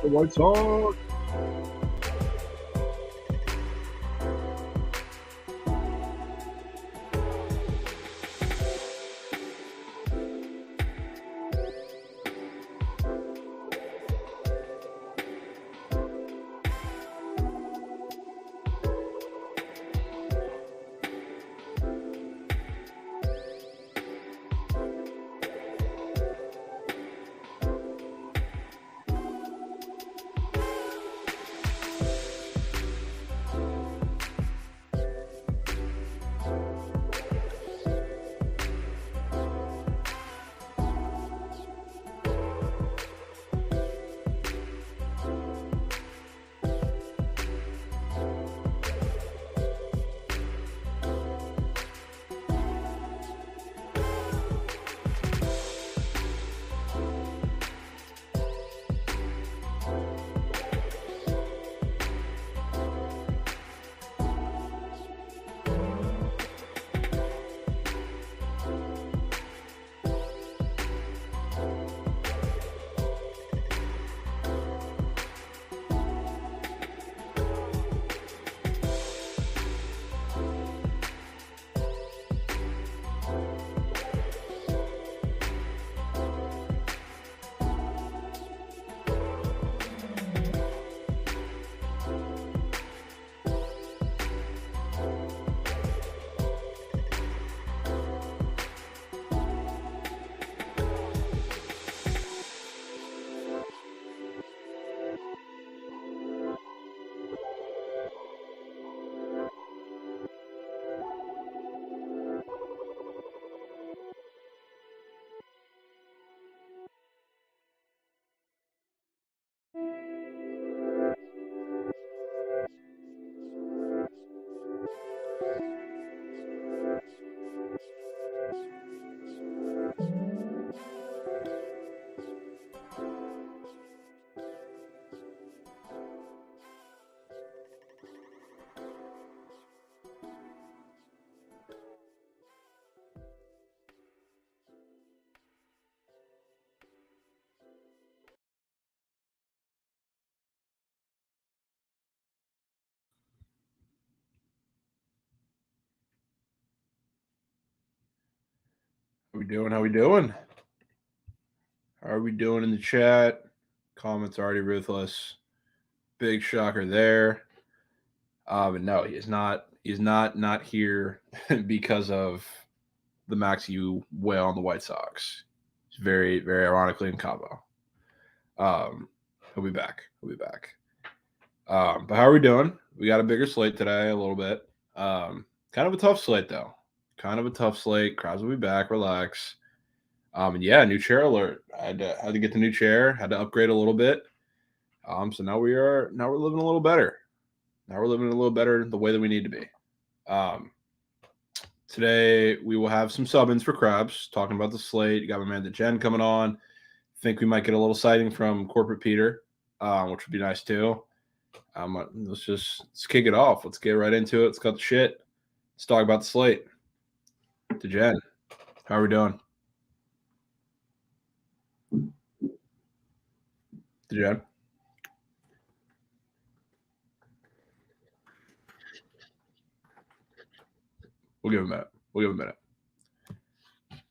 The White Sox. How we doing? How we doing? How are we doing in the chat? Comments already ruthless. Big shocker there. But no, he is not. He's not here because of the Max U whale on the White Sox. It's very, very ironically in Cabo. He'll be back. He'll be back. But how are we doing? We got a bigger slate today, a little bit. Kind of a tough slate though. Kind of a tough slate. Crowds will be back. Relax. And yeah, new chair alert. I had to get the new chair. Had to upgrade a little bit. So now we're living a little better. Now we're living a little better the way that we need to be. Today we will have some sub-ins for Krabs, talking about the slate. You got my man the Jen coming on. Think we might get a little sighting from Corporate Peter, which would be nice too. Let's kick it off. Let's get right into it. Let's cut the shit. Let's talk about the slate. To Jen, how are we doing? To Jen. We'll give him a minute.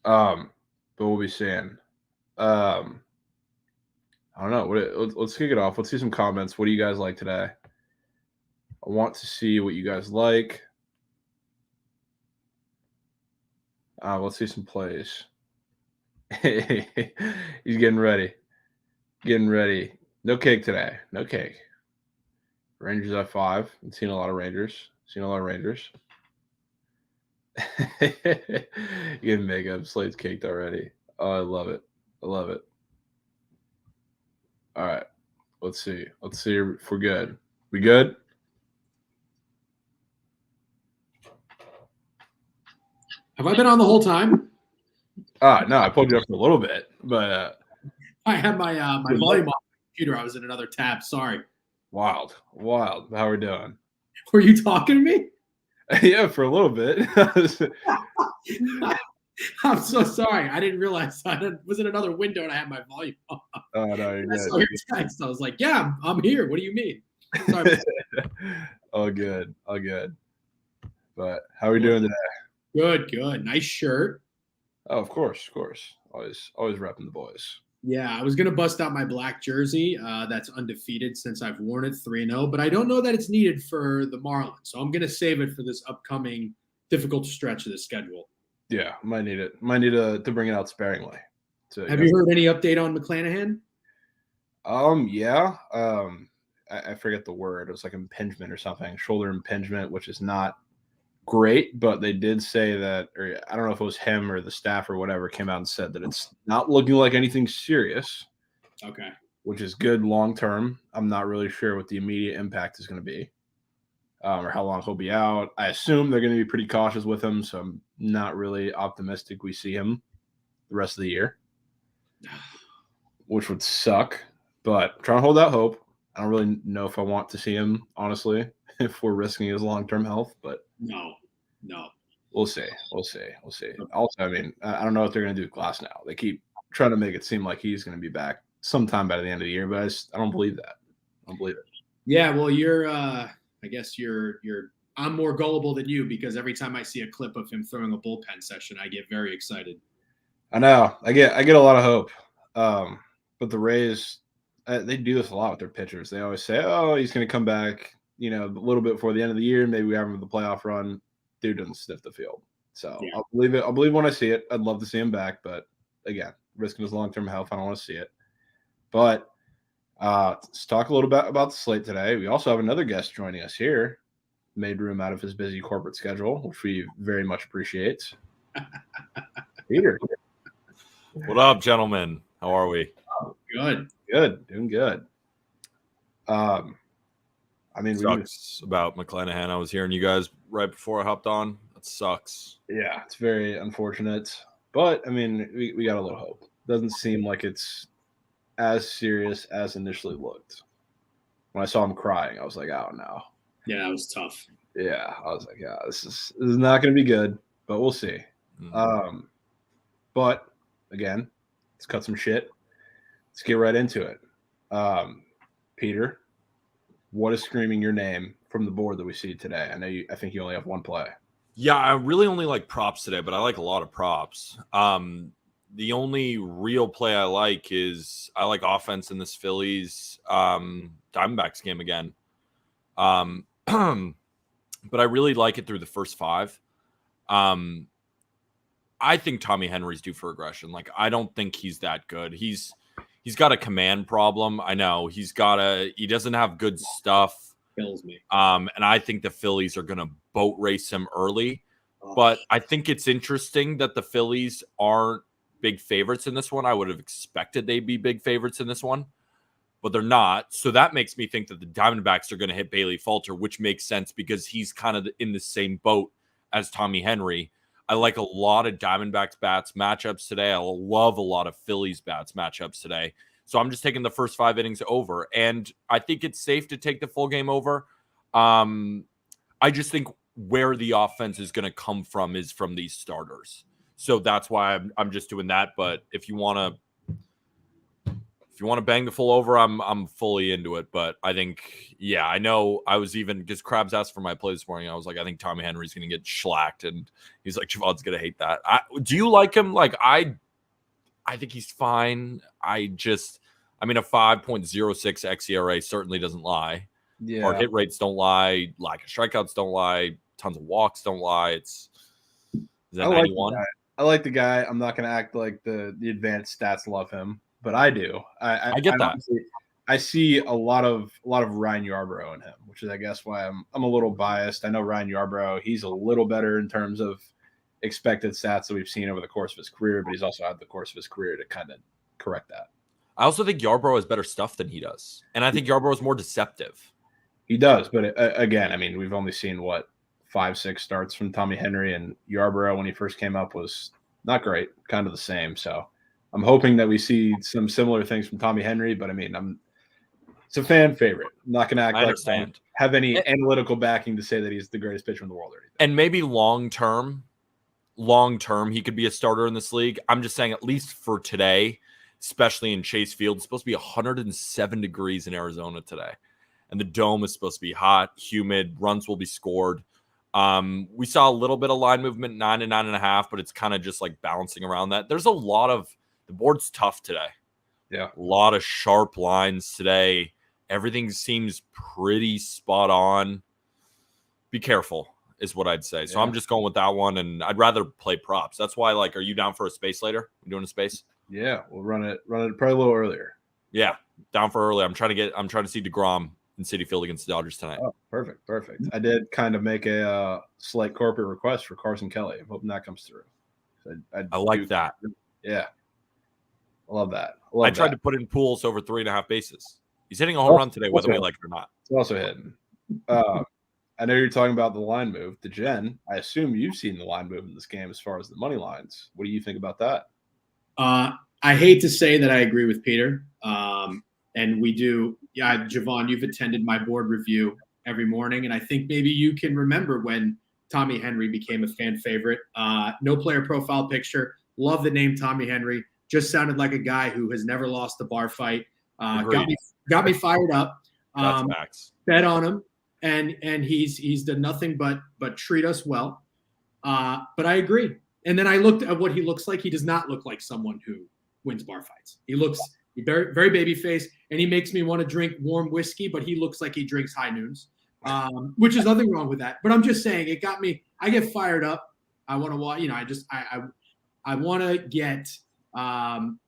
But we'll be seeing. I don't know. Let's kick it off. Let's see some comments. What do you guys like today? I want to see what you guys like. Let's see some plays. He's getting ready. No cake today. No cake. Rangers at 5. I've seen a lot of Rangers. Getting makeup. Slate's caked already. Oh, I love it. All right. Let's see if we're good. We good? Have I been on the whole time? No, I pulled you up for a little bit, but I had my my volume on the computer. I was in another tab. Sorry. Wild. How we doing? Were you talking to me? Yeah, for a little bit. I'm so sorry. I didn't realize I was in another window and I had my volume on. Oh no, you're I good. saw your text. I was like, yeah, I'm here. What do you mean? Sorry. All good, all good. But how are we doing today? Good, good. Nice shirt. Oh, of course, always repping the boys. Yeah, I was gonna bust out my black jersey. That's undefeated since I've worn it 3-0, but I don't know that it's needed for the Marlins, so I'm gonna save it for this upcoming difficult stretch of the schedule. Yeah, might need it. Might need to bring it out sparingly. So Have you heard any update on McClanahan? Yeah. I forget the word. It was like impingement or something, shoulder impingement, which is not great. But they did say that, or I don't know if it was him or the staff or whatever, came out and said that it's not looking like anything serious. Okay. Which is good long term. I'm not really sure what the immediate impact is going to be, or how long he'll be out. I assume they're going to be pretty cautious with him, so I'm not really optimistic we see him the rest of the year, which would suck. But trying to hold out hope. I don't really know if I want to see him, honestly, if we're risking his long-term health. But no. We'll see. Also, I mean, I don't know what they're going to do with Glass now. They keep trying to make it seem like he's going to be back sometime by the end of the year, but I don't believe that. I don't believe it. Yeah, well, I guess I'm more gullible than you because every time I see a clip of him throwing a bullpen session, I get very excited. I know. I get a lot of hope. But the Rays, they do this a lot with their pitchers. They always say, "Oh, he's going to come back, a little bit before the end of the year. Maybe we have him with the playoff run." Dude doesn't sniff the field. So yeah. I'll believe it. I'll believe when I see it. I'd love to see him back, but again, risking his long-term health, I don't want to see it. But let's talk a little bit about the slate today. We also have another guest joining us here. Made room out of his busy corporate schedule, which we very much appreciate. Peter. What up, gentlemen? How are we? Good. Doing good. I mean, sucks about McClanahan. I was hearing you guys right before I hopped on. That sucks. Yeah, it's very unfortunate. But, I mean, we got a little hope. Doesn't seem like it's as serious as initially looked. When I saw him crying, I was like, oh, no. Yeah, that was tough. Yeah, I was like, yeah, this is not going to be good, but we'll see. Mm-hmm. But, again, let's cut some shit. Let's get right into it. Peter, what is screaming your name from the board that we see today? I think you only have one play. Yeah, I really only like props today, but I like a lot of props. The only real play I like offense in this Phillies Diamondbacks game again. But I really like it through the first five. I think Tommy Henry's due for regression. Like, I don't think he's that good. He's got a command problem. I know he doesn't have good stuff. Kills me. And I think the Phillies are going to boat race him early. But I think it's interesting that the Phillies aren't big favorites in this one. I would have expected they'd be big favorites in this one, but they're not. So that makes me think that the Diamondbacks are going to hit Bailey Falter, which makes sense because he's kind of in the same boat as Tommy Henry. I like a lot of Diamondbacks bats matchups today. I love a lot of Phillies bats matchups today. So I'm just taking the first 5 innings over, and I think it's safe to take the full game over. I just think where the offense is going to come from is from these starters. So that's why I'm just doing that. But if you want to bang the full over, I'm fully into it. But I think, yeah, I know I was even because Krabs asked for my play this morning. I was like, I think Tommy Henry's going to get shellacked, and he's like, Jovan's going to hate that. Do you like him? Like I think he's fine. A 5.06 xERA certainly doesn't lie. Yeah, hard hit rates don't lie. Lack of strikeouts don't lie. Tons of walks don't lie. Is that 91? I like the guy. I'm not going to act like the advanced stats love him, but I do. I get that. I see a lot of Ryan Yarbrough in him, which is, I guess, why I'm a little biased. I know Ryan Yarbrough, he's a little better in terms of expected stats that we've seen over the course of his career, but he's also had the course of his career to kind of correct that. I also think Yarbrough has better stuff than he does, and I think Yarbrough is more deceptive. He does, but again, I mean, we've only seen 5-6 starts from Tommy Henry, and Yarbrough when he first came up was not great, kind of the same. So I'm hoping that we see some similar things from Tommy Henry, but I mean, it's a fan favorite. I'm not going to act like I have any analytical backing to say that he's the greatest pitcher in the world or anything. And maybe long term, long term he could be a starter in this league. I'm just saying, at least for today, especially in Chase Field, it's supposed to be 107 degrees in Arizona today. And the dome is supposed to be hot, humid, runs will be scored. We saw a little bit of line movement, 9 and 9.5, but it's kind of just like bouncing around that. There's a lot of the board's tough today. Yeah. A lot of sharp lines today. Everything seems pretty spot on. Be careful is what I'd say. So I'm just going with that one, and I'd rather play props. That's why, like, are you down for a space later? We doing a space? Yeah, we'll run it probably a little earlier. Yeah, down for early. I'm trying to see DeGrom in Citi Field against the Dodgers tonight. Oh, perfect. I did kind of make a slight corporate request for Carson Kelly. I'm hoping that comes through. I like that. Yeah, I love that. I tried to put in Pools over 3.5 bases. He's hitting a home run today, whether we like it or not. It's also hitting. I know you're talking about the line move. The Jen, I assume you've seen the line move in this game as far as the money lines. What do you think about that? I hate to say that I agree with Peter. And we do. Yeah, Jovan, you've attended my board review every morning. And I think maybe you can remember when Tommy Henry became a fan favorite. No player profile picture. Love the name Tommy Henry. Just sounded like a guy who has never lost a bar fight. Got me fired up. That's facts. Bet on him. And he's done nothing but treat us well. But I agree. And then I looked at what he looks like. He does not look like someone who wins bar fights. He looks very, very baby face, and he makes me want to drink warm whiskey, but he looks like he drinks high noons, which is nothing wrong with that. But I'm just saying, it got me. I get fired up. I want to watch. I want to get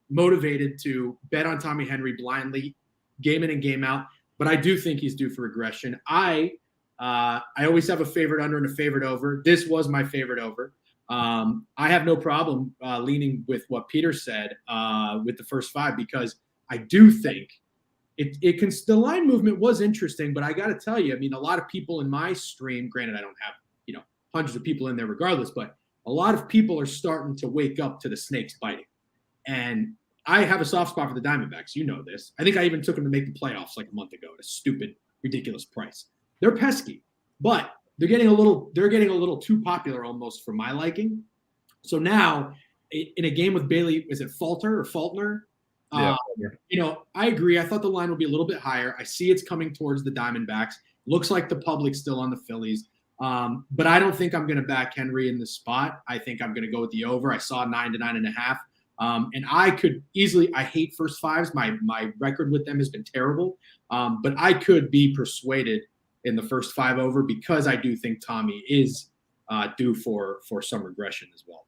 motivated to bet on Tommy Henry blindly, game in and game out. But I do think he's due for regression. I always have a favorite under and a favorite over. This was my favorite over. I have no problem leaning with what Peter said with the first 5, because I do think it can. The line movement was interesting, but I got to tell you, I mean, a lot of people in my stream, granted, I don't have hundreds of people in there regardless, but a lot of people are starting to wake up to the snakes biting, and I have a soft spot for the Diamondbacks. You know this. I think I even took them to make the playoffs like a month ago at a stupid, ridiculous price. They're pesky, but they're getting a little too popular almost for my liking. So now in a game with Bailey, is it Faulkner? Yeah. I agree. I thought the line would be a little bit higher. I see it's coming towards the Diamondbacks. Looks like the public's still on the Phillies. But I don't think I'm going to back Henry in this spot. I think I'm going to go with the over. I saw 9 to 9.5. And I could easily, I hate first 5s. My record with them has been terrible. But I could be persuaded in the first 5 over, because I do think Tommy is due for some regression as well.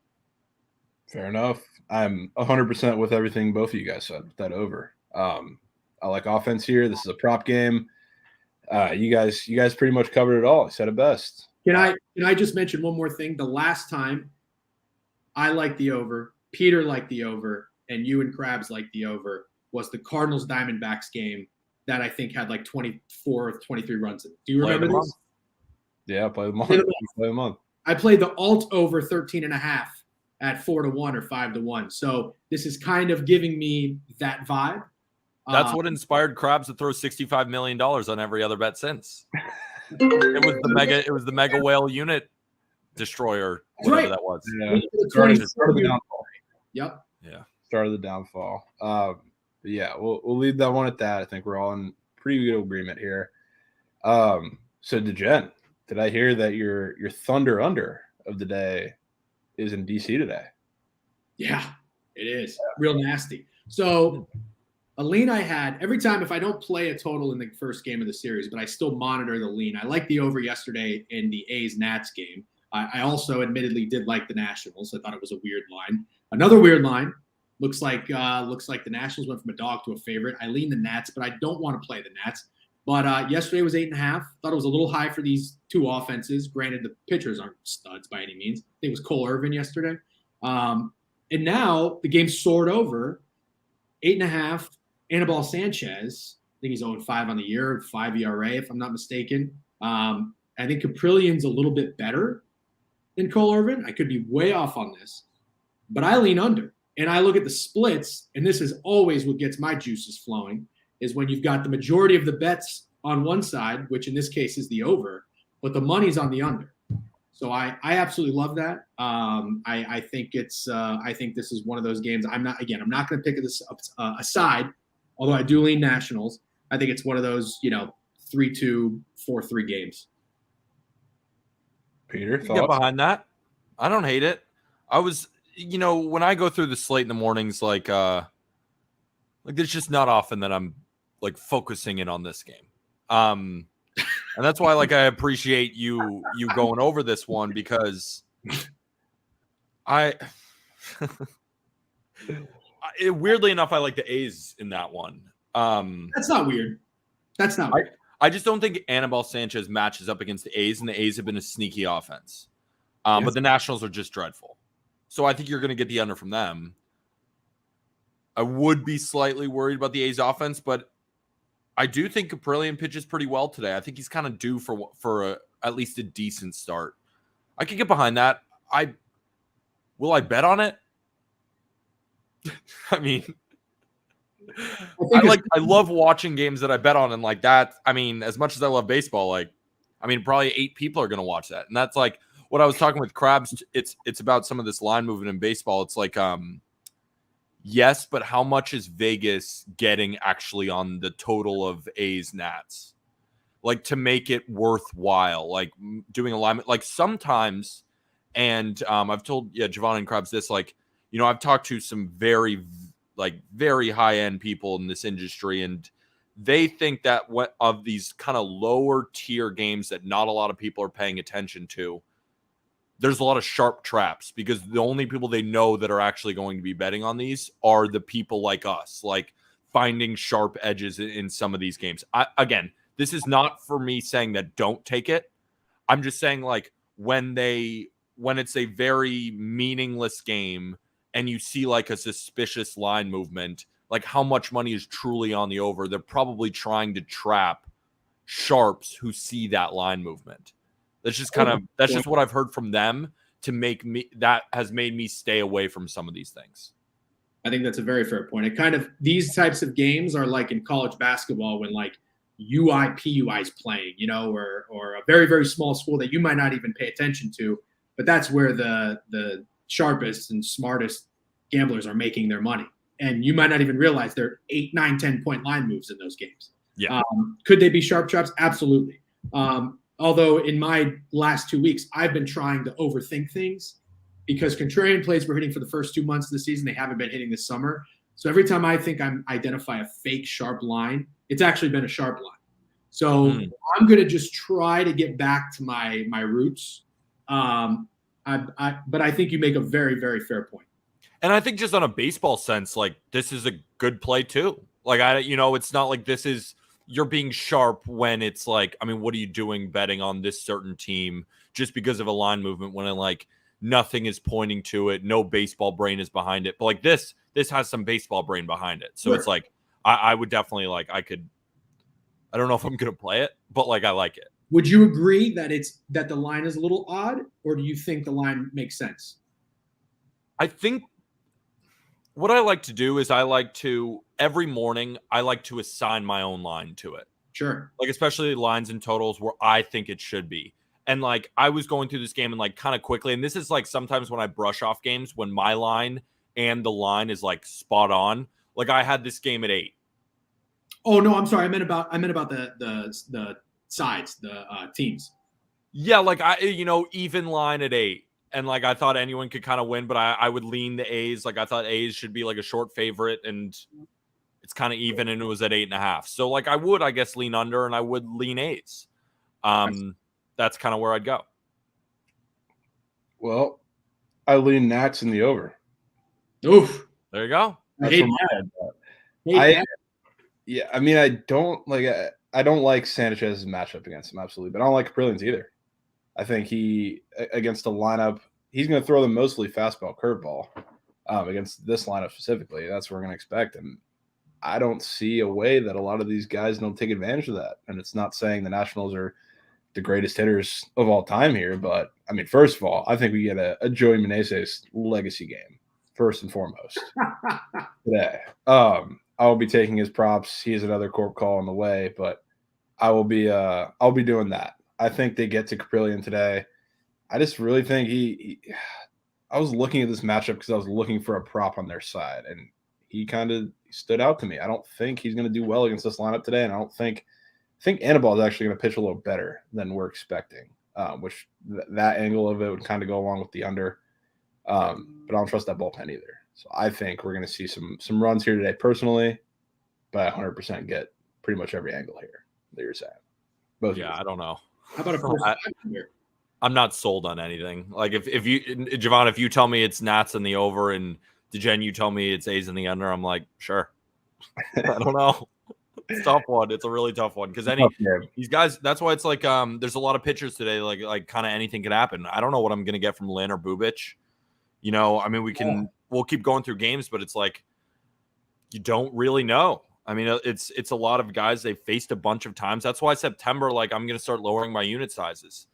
Fair enough. I'm 100% with everything both of you guys said with that over. I like offense here. This is a prop game. You guys pretty much covered it all. I said it best. Can I just mention one more thing? The last time I liked the over, Peter liked the over, and you and Krabs liked the over, was the Cardinals Diamondbacks game that I think had like 24 or 23 runs in it. Do you remember this? Yeah, play the month. I played the alt over 13.5 at 4-1 or 5-1. So this is kind of giving me that vibe. That's what inspired Krabs to throw $65 million on every other bet since. It was the mega whale unit destroyer, whatever that was. Yeah. Started the downfall. Yep. Yeah. Started the downfall. Yeah, we'll leave that one at that. I think we're all in pretty good agreement here. So DeGen, did I hear that your Thunder under of the day is in DC today? Yeah, it is. Real nasty. So a lean I had every time, if I don't play a total in the first game of the series, but I still monitor the lean. I liked the over yesterday in the A's-Nats game. I also admittedly did like the Nationals. I thought it was a weird line. Another weird line. Looks like the Nationals went from a dog to a favorite. I lean the Nats, but I don't want to play the Nats. But yesterday was 8.5. Thought it was a little high for these two offenses. Granted, the pitchers aren't studs by any means. I think it was Cole Irvin yesterday. And now the game soared over 8.5. Anibal Sanchez, I think he's 0-5 on the year, 5 ERA, if I'm not mistaken. I think Caprillian's a little bit better than Cole Irvin. I could be way off on this, but I lean under. And I look at the splits, and this is always what gets my juices flowing, is when you've got the majority of the bets on one side, which in this case is the over, but the money's on the under. So I absolutely love that. I think I think this is one of those games. I'm not going to pick this aside, although I do lean Nationals. I think it's one of those 3-2, 4-3 games. Peter, Get thoughts? behind that. I don't hate it. I was, when I go through the slate in the mornings, like there's just not often that I'm like focusing in on this game. And that's why I appreciate you going over this one, because weirdly enough, I like the A's in that one. That's not weird. That's not weird. I just don't think Anibal Sanchez matches up against the A's, and the A's have been a sneaky offense. But the Nationals are just dreadful. So I think you're going to get the under from them. I would be slightly worried about the A's offense, but I do think Caprillion pitches pretty well today. I think he's kind of due for at least a decent start. I could get behind that. Will I bet on it? I mean, I love watching games that I bet on, and like that. I mean, as much as I love baseball, probably 8 people are going to watch that, and that's like what I was talking with Krabs. It's about some of this line movement in baseball. It's like, yes, but how much is Vegas getting actually on the total of A's Nats? Like, to make it worthwhile, like doing alignment, like sometimes, and I've told Jovan and Krabs this, like, I've talked to some very high end people in this industry, and they think that what of these kind of lower tier games that not a lot of people are paying attention to, there's a lot of sharp traps, because the only people they know that are actually going to be betting on these are the people like us, like finding sharp edges in some of these games. Again, this is not for me saying that don't take it. I'm just saying, like, when it's a very meaningless game and you see like a suspicious line movement, like how much money is truly on the over, they're probably trying to trap sharps who see that line movement. That's just what I've heard from them that has made me stay away from some of these things. I think that's a very fair point. These types of games are like in college basketball when like PUI is playing, or a very, very small school that you might not even pay attention to, but that's where the sharpest and smartest gamblers are making their money. And you might not even realize there are 8, 9, 10-point line moves in those games. Yeah. Could they be sharp traps? Absolutely. Although in my last 2 weeks, I've been trying to overthink things, because contrarian plays were hitting for the first 2 months of the season. They haven't been hitting this summer. So every time I think I identify a fake sharp line, it's actually been a sharp line. So I'm going to just try to get back to my roots. But I think you make a very, very fair point. And I think just on a baseball sense, like, this is a good play too. Like, it's not like this is, you're being sharp when it's like, what are you doing betting on this certain team just because of a line movement when like nothing is pointing to it, no baseball brain is behind it. But like this has some baseball brain behind it. So It's like, I would definitely I don't know if I'm going to play it, but like, I like it. Would you agree that the line is a little odd, or do you think the line makes sense? I think what I like to do is every morning, I like to assign my own line to it. Sure. Like, especially lines and totals where I think it should be. And like, I was going through this game and like kind of quickly, and this is like sometimes when I brush off games, when my line and the line is like spot on. Like, I had this game at 8. Oh no, I'm sorry. I meant about the sides, the teams. Yeah, like even line at 8. And like, I thought anyone could kind of win, but I would lean the A's. Like, I thought A's should be like a short favorite, and it's kind of even, and it was at 8.5. So like, I would, I guess, lean under, and I would lean A's. That's kind of where I'd go. Well, I lean Nats in the over. Oof. There you go. That's where my head. I don't like Sanchez's matchup against him, absolutely, but I don't like Caprillions either. I think against a lineup, he's going to throw them mostly fastball, curveball. Against this lineup specifically, that's what we're going to expect. And I don't see a way that a lot of these guys don't take advantage of that. And it's not saying the Nationals are the greatest hitters of all time here, but first of all, I think we get a Joey Meneses legacy game first and foremost today. I'll be taking his props. He has another corp call on the way, but I'll be doing that. I think they get to Caprillion today. I just really think I was looking at this matchup because I was looking for a prop on their side, and he kind of stood out to me. I don't think he's going to do well against this lineup today, and I think Anibal is actually going to pitch a little better than we're expecting, which that angle of it would kind of go along with the under. But I don't trust that bullpen either. So I think we're going to see some runs here today personally, but I 100% get pretty much every angle here that you're saying. I don't know. How about a first here? I'm not sold on anything. Like if you, Jovan, if you tell me it's Nats in the over and DeGen, you tell me it's A's in the under, I'm like, sure. I don't know. It's a tough one. It's a really tough one because these guys. That's why it's like there's a lot of pitchers today. Like kind of anything could happen. I don't know what I'm gonna get from Lynn or Bubich. You know, I mean, we'll keep going through games, but it's like you don't really know. I mean, it's a lot of guys they've faced a bunch of times. That's why September, like I'm gonna start lowering my unit sizes.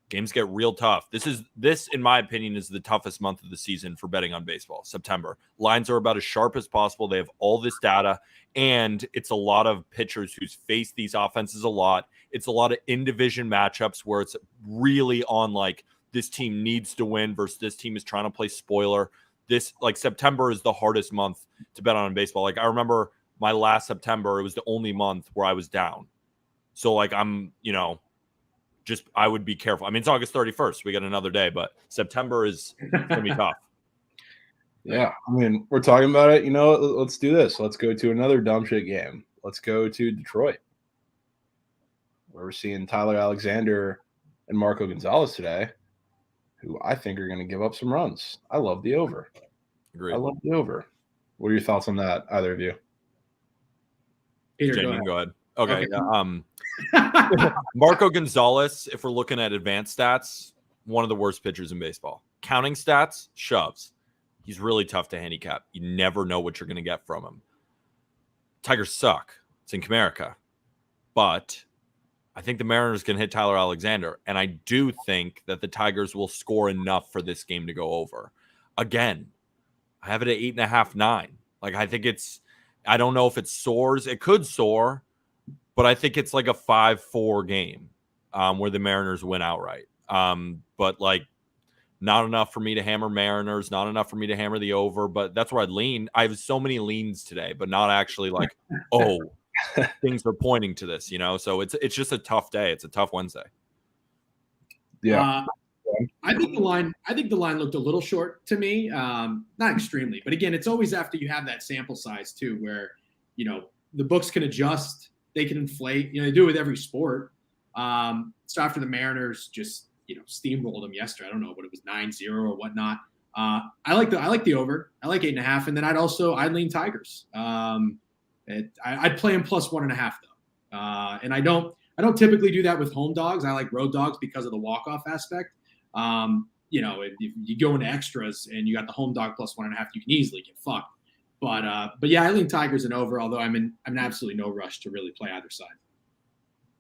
Games get real tough. This, in my opinion, is the toughest month of the season for betting on baseball. September. Lines are about as sharp as possible. They have all this data, and it's a lot of pitchers who's faced these offenses a lot. It's a lot of in-division matchups where it's really on like this team needs to win versus this team is trying to play spoiler. This like September is the hardest month to bet on in baseball. Like I remember my last September, it was the only month where I was down. So like I'm, I would be careful. I mean, it's August 31st. We got another day, but September is going to be tough. Yeah. I mean, we're talking about it. Let's do this. Let's go to another dumb shit game. Let's go to Detroit, where we're seeing Tyler Alexander and Marco Gonzalez today, who I think are going to give up some runs. I love the over. Agreed. I love the over. What are your thoughts on that, either of you? Peter, go ahead. Okay. Marco Gonzalez, if we're looking at advanced stats, one of the worst pitchers in baseball. Counting stats, shoves. He's really tough to handicap. You never know what you're going to get from him. Tigers suck. It's in Comerica. But I think the Mariners can hit Tyler Alexander. And I do think that the Tigers will score enough for this game to go over. Again, I have it at 8.5, 9. Like, I think I don't know if it soars. It could soar. But I think it's like a 5-4 game where the Mariners win outright. But like not enough for me to hammer Mariners, not enough for me to hammer the over. But that's where I'd lean. I have so many leans today, but not actually like, things are pointing to this, So it's just a tough day. It's a tough Wednesday. Yeah. I think the line looked a little short to me. Not extremely, but again, it's always after you have that sample size too, where the books can adjust. They can inflate, they do it with every sport. So after the Mariners just, steamrolled them yesterday, I don't know what it was, 9-0 or whatnot. I like the over. I like 8.5. And then I'd lean Tigers. I'd play them plus 1.5 though. And I don't typically do that with home dogs. I like road dogs because of the walk-off aspect. If you go into extras and you got the home dog plus 1.5, you can easily get fucked. But yeah, I lean Tigers and over, although I'm in absolutely no rush to really play either side.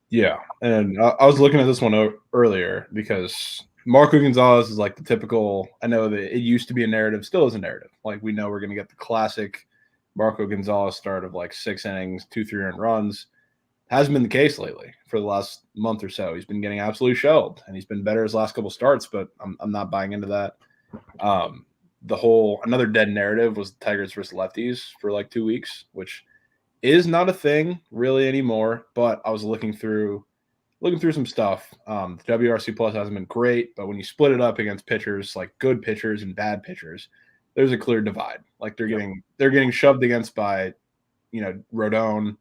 Yeah, and I was looking at this one earlier because Marco Gonzalez is like the typical. I know that it used to be a narrative, still is a narrative. Like we know we're going to get the classic Marco Gonzalez start of like 6 innings, 2 3-earned runs. Hasn't been the case lately for the last month or so. He's been getting absolutely shelled, and he's been better his last couple starts, but I'm not buying into that. Another dead narrative was Tigers versus lefties for like 2 weeks, which is not a thing really anymore. But I was looking through some stuff. The WRC plus hasn't been great, but when you split it up against pitchers, like good pitchers and bad pitchers, there's a clear divide. Like they're getting shoved against by, Rodon.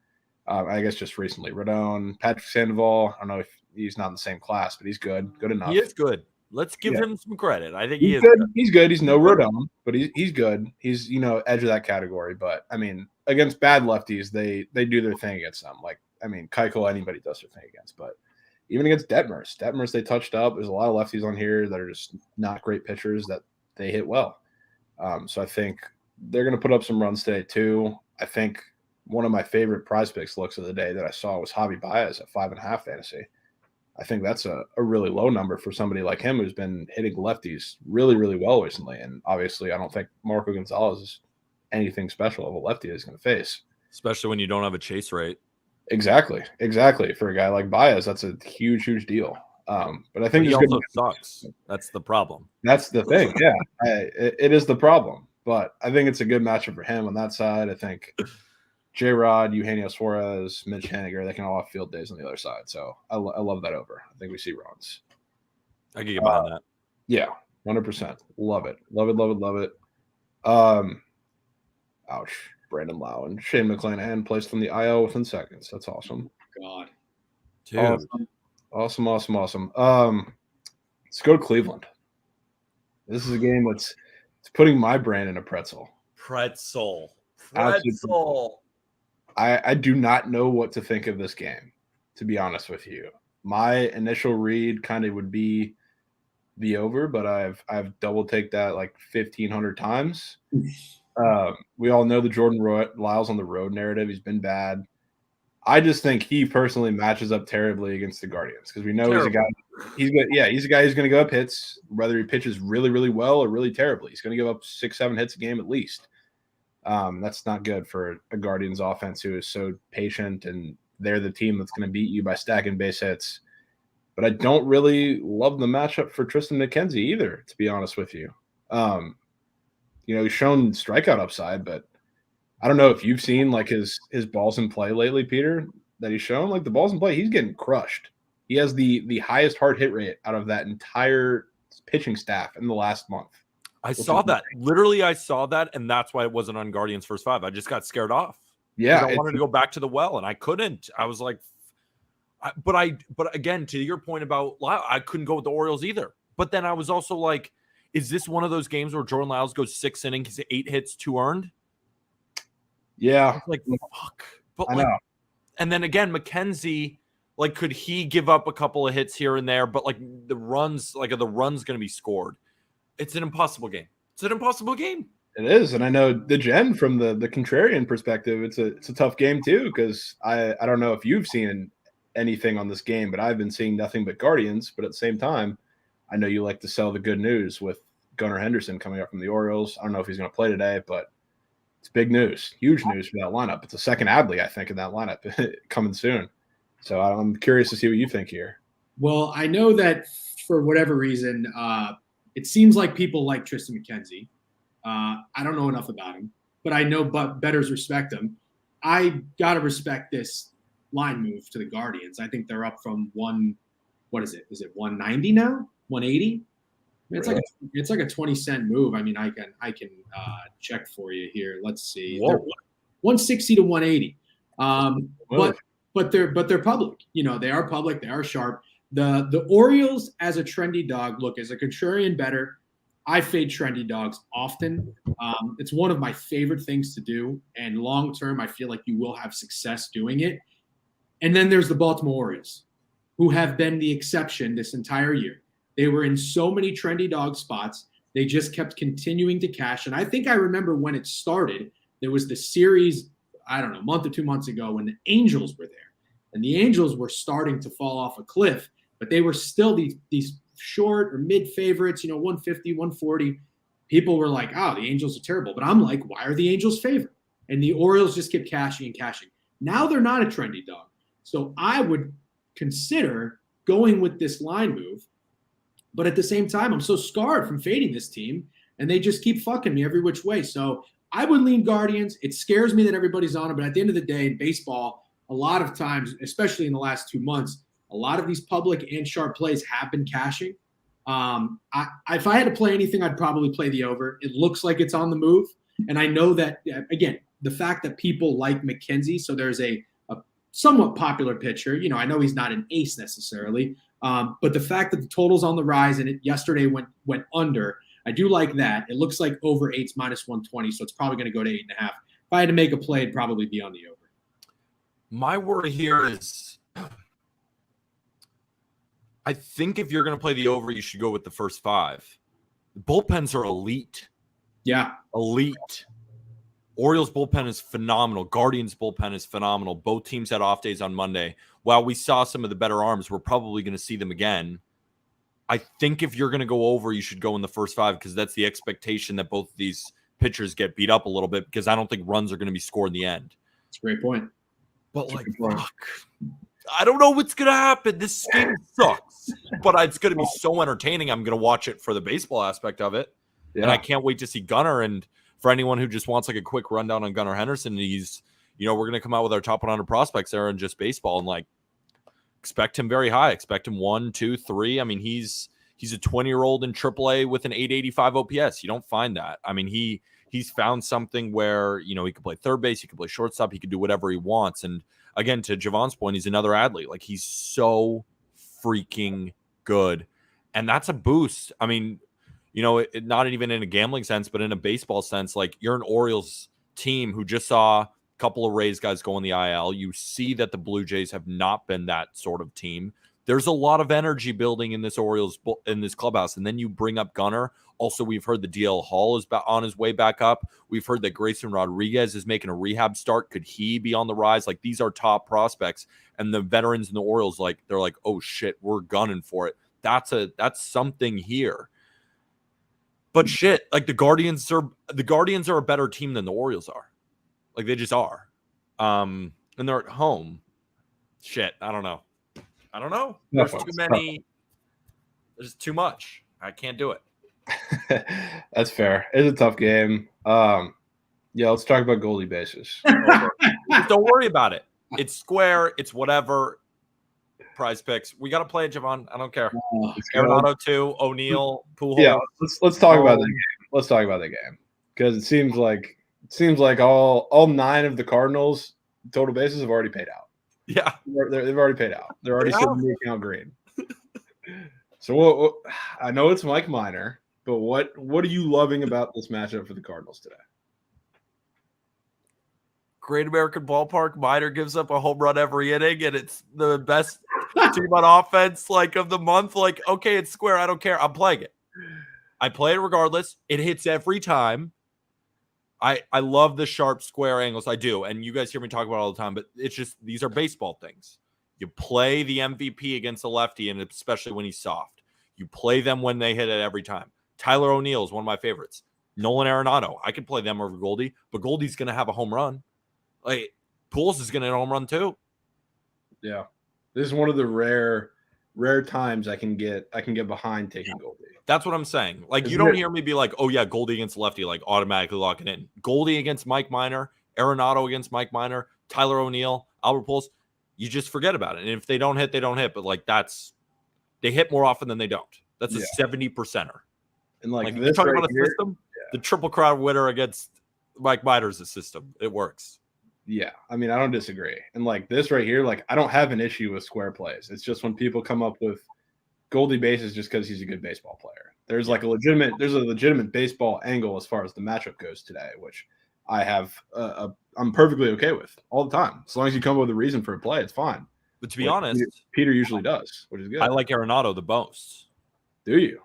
I guess just recently, Rodon, Patrick Sandoval. I don't know if he's not in the same class, but he's good enough. He is good. Let's give him some credit. I think he's good. He's good. He's no Rodon, but he's good. He's edge of that category. But I mean, against bad lefties, they do their thing against them. Like I mean, Keuchel, anybody does their thing against. But even against Detmers, they touched up. There's a lot of lefties on here that are just not great pitchers that they hit well. So I think they're going to put up some runs today too. I think one of my favorite prize picks looks of the day that I saw was Javi Baez at 5.5 fantasy. I think that's a really low number for somebody like him who's been hitting lefties really, really well recently. And obviously, I don't think Marco Gonzalez is anything special of a lefty he's going to face. Especially when you don't have a chase rate. Exactly. For a guy like Baez, that's a huge, huge deal. But I But think he there's good. also sucks. That's the problem. That's the thing. Yeah, it is the problem. But I think it's a good matchup for him on that side. I think J-Rod, Eugenio Suarez, Mitch Haniger, they can all have field days on the other side. So I love that over. I think we see runs. I can get behind that. Yeah, 100%. Love it. Love it, love it, love it. Ouch. Brandon Lau and Shane McClanahan placed from the IL within seconds. That's awesome. God. Dude. Awesome. Let's go to Cleveland. This is a game that's it's putting my brain in a pretzel. Pretzel. I do not know what to think of this game, to be honest with you. My initial read kind of would be the over, but I've double take that like 1,500 times. We all know the Jordan Lyles on the road narrative. He's been bad. I just think he personally matches up terribly against the Guardians because we know he's a guy. He's good. Yeah, he's a guy who's going to go up hits, whether he pitches really, really well or really terribly. He's going to give up 6-7 hits a game at least. That's not good for a Guardians offense who is so patient, and they're the team that's going to beat you by stacking base hits. But I don't really love the matchup for Tristan McKenzie either, to be honest with you. He's shown strikeout upside, but I don't know if you've seen like his balls in play lately, Peter, that he's shown. Like the balls in play, he's getting crushed. He has the highest hard hit rate out of that entire pitching staff in the last month. I saw that. Literally, I saw that, and that's why it wasn't on Guardians First Five. I just got scared off. Yeah, I wanted to go back to the well, and I couldn't. I was like, but again, to your point about Lyle, I couldn't go with the Orioles either. But then I was also like, is this one of those games where Jordan Lyles goes 6 innings, 8 hits, 2 earned? Yeah, like fuck. But I know. And then again, McKenzie, like, could he give up a couple of hits here and there? But like the runs, are the runs going to be scored? It's an impossible game. It is, and I know the Jen from the contrarian perspective, it's a tough game too because I don't know if you've seen anything on this game, but I've been seeing nothing but Guardians. But at the same time, I know you like to sell the good news with Gunnar Henderson coming up from the Orioles. I don't know if he's going to play today, but it's big news, huge news for that lineup. It's a second Adley, I think, in that lineup coming soon. So I'm curious to see what you think here. Well, I know that for whatever reason, it seems like people like Tristan McKenzie. I don't know enough about him, but I know bettors respect him. I got to respect this line move to the Guardians. I think they're up from what is it? Is it 190 now? 180? It's really? It's like a 20-cent move. I mean, I can check for you here. Let's see. They're 160 to 180. But they're public. They are public. They are sharp. The Orioles as a trendy dog. Look, as a contrarian bettor, I fade trendy dogs often. It's one of my favorite things to do, and long term, I feel like you will have success doing it. And then there's the Baltimore Orioles, who have been the exception this entire year. They were in so many trendy dog spots. They just kept continuing to cash. And I think I remember when it started, there was the series, I don't know, a month or 2 months ago when the Angels were there. And the Angels were starting to fall off a cliff, but they were still these short or mid favorites, 150, 140. People were like, oh, the Angels are terrible. But I'm like, why are the Angels favored? And the Orioles just kept cashing and cashing. Now they're not a trendy dog. So I would consider going with this line move. But at the same time, I'm so scarred from fading this team, and they just keep fucking me every which way. So I would lean Guardians. It scares me that everybody's on it, but at the end of the day, in baseball, a lot of times, especially in the last 2 months, a lot of these public and sharp plays have been cashing. If I had to play anything, I'd probably play the over. It looks like it's on the move. And I know that, again, the fact that people like McKenzie, so there's a somewhat popular pitcher. I know he's not an ace necessarily, but the fact that the total's on the rise and it yesterday went under, I do like that. It looks like over 8's minus 120, so it's probably going to go to 8.5. If I had to make a play, it'd probably be on the over. My worry here is I think if you're going to play the over, you should go with the first 5. The bullpens are elite. Yeah. Elite. Orioles bullpen is phenomenal. Guardians bullpen is phenomenal. Both teams had off days on Monday. While we saw some of the better arms, we're probably going to see them again. I think if you're going to go over, you should go in the first 5 because that's the expectation that both of these pitchers get beat up a little bit because I don't think runs are going to be scored in the end. That's a great point. But fuck. I don't know what's going to happen. This game sucks, but it's going to be so entertaining. I'm going to watch it for the baseball aspect of it. Yeah. And I can't wait to see Gunnar. And for anyone who just wants like a quick rundown on Gunnar Henderson, he's, we're going to come out with our top 100 prospects there in just baseball and like expect him very high. Expect him 1, 2, 3. I mean, he's a 20-year-old in AAA with an 885 OPS. You don't find that. I mean, he's found something where, he can play third base, he can play shortstop, he can do whatever he wants. And again, to Jovan's point, he's another athlete. Like, he's so freaking good. And that's a boost. I mean, not even in a gambling sense, but in a baseball sense, like, you're an Orioles team who just saw a couple of Rays guys go in the IL. You see that the Blue Jays have not been that sort of team. There's a lot of energy building in this clubhouse. And then you bring up Gunnar. Also, we've heard the DL Hall is on his way back up. We've heard that Grayson Rodriguez is making a rehab start. Could he be on the rise? Like, these are top prospects. And the veterans in the Orioles, like, they're like, oh shit, we're gunning for it. That's something here. But shit, like, the Guardians are a better team than the Orioles are. Like, they just are. And they're at home. Shit, I don't know. There's too many. There's too much. I can't do it. That's fair. It's a tough game. Yeah, let's talk about goalie bases. Don't worry about it. It's square. It's whatever. Prize picks. We got to play it, Jovan. I don't care. Arenado 2, O'Neill, Pujols. Yeah, let's talk about that game. Let's talk about the game because it seems like all 9 of the Cardinals total bases have already paid out. Yeah, they've already paid out. They're already sitting in the account green. So I know it's Mike Minor, but what are you loving about this matchup for the Cardinals today? Great American Ballpark. Minor gives up a home run every inning, and it's the best team on offense of the month. Like, okay, it's square. I don't care. I'm playing it. I play it regardless. It hits every time. I love the sharp square angles. I do. And you guys hear me talk about it all the time, but it's just, these are baseball things. You play the MVP against the lefty, and especially when he's soft. You play them when they hit it every time. Tyler O'Neill is one of my favorites. Nolan Arenado. I could play them over Goldie, but Goldie's going to have a home run. Like, Pujols is going to hit a home run too. Yeah. This is one of the rare times I can get behind taking Goldie. That's what I'm saying. Like, you don't hear me be like, oh yeah, Goldie against lefty, like automatically lock it in. Goldie against Mike Minor, Arenado against Mike Minor, Tyler O'Neill, Albert Pujols. You just forget about it. And if they don't hit, they don't hit. But like, they hit more often than they don't. That's a 70%er. And like you're talking about a system, the Triple Crown winner against Mike Minor is a system. It works. Yeah, I mean, I don't disagree. And like this right here, like, I don't have an issue with square plays. It's just when people come up with Goldie bases just because he's a good baseball player. There's a legitimate baseball angle as far as the matchup goes today, which I have I'm perfectly okay with all the time. As long as you come up with a reason for a play, it's fine. But to be honest, Peter usually does, which is good. I like Arenado the most. Do you?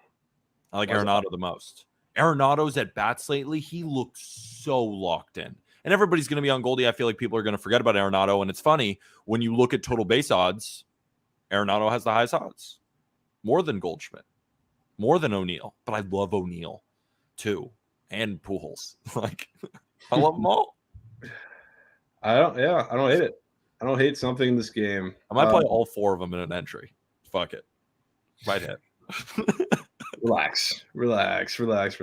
I like Arenado the most. Arenado's at bats lately, he looks so locked in. And everybody's going to be on Goldie. I feel like people are going to forget about Arenado. And it's funny, when you look at total base odds, Arenado has the highest odds. More than Goldschmidt. More than O'Neill. But I love O'Neill, too. And Pujols. Like, I love them all. I don't hate it. I don't hate something in this game. I might play all 4 of them in an entry. Fuck it. Right hit. Relax. DeGen,